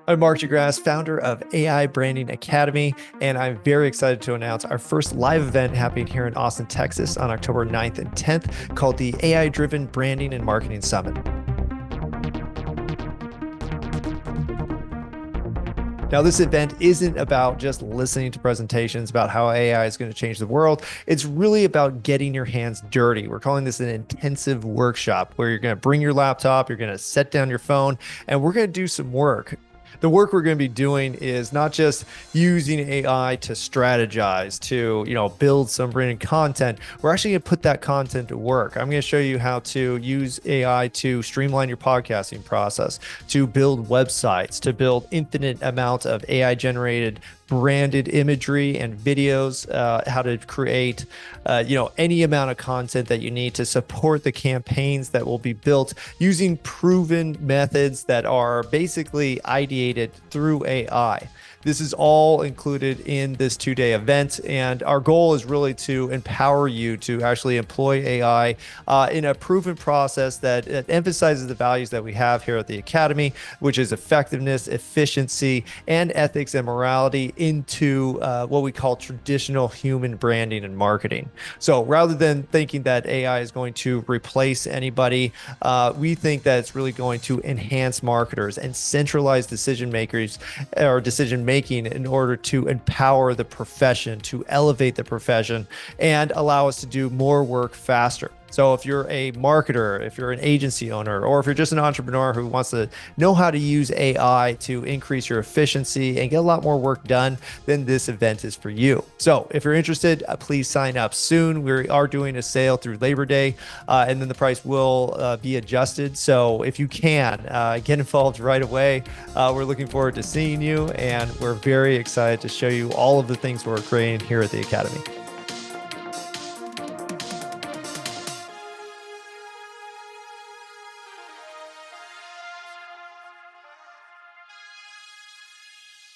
I'm Mark DeGrasse, founder of AI Branding Academy, and I'm very excited to announce our first live event happening here in Austin, Texas on October 9th and 10th called the AI-Driven Branding and Marketing Summit. Now, this event isn't about just listening to presentations about how AI is going to change the world. It's really about getting your hands dirty. We're calling this an intensive workshop where you're going to bring your laptop, you're going to set down your phone, and we're going to do some work. The work we're going to be doing is not just using AI to strategize, to, build some branded content. We're actually going to put that content to work. I'm going to show you how to use AI to streamline your podcasting process, to build websites, to build infinite amounts of AI generated branded imagery and videos, how to create, any amount of content that you need to support the campaigns that will be built using proven methods that are basically ideated through AI. This is all included in this two-day event, and our goal is really to empower you to actually employ AI in a proven process that emphasizes the values that we have here at the Academy, which is effectiveness, efficiency, and ethics and morality into what we call traditional human branding and marketing. So rather than thinking that AI is going to replace anybody, we think that it's really going to enhance marketers and centralize decision makers or decision making in order to empower the profession, to elevate the profession, and allow us to do more work faster. So if you're a marketer, if you're an agency owner, or if you're just an entrepreneur who wants to know how to use AI to increase your efficiency and get a lot more work done, then this event is for you. So if you're interested, please sign up soon. We are doing a sale through Labor Day, and then the price will be adjusted. So if you can, get involved right away. We're looking forward to seeing you, and we're very excited to show you all of the things we're creating here at the Academy.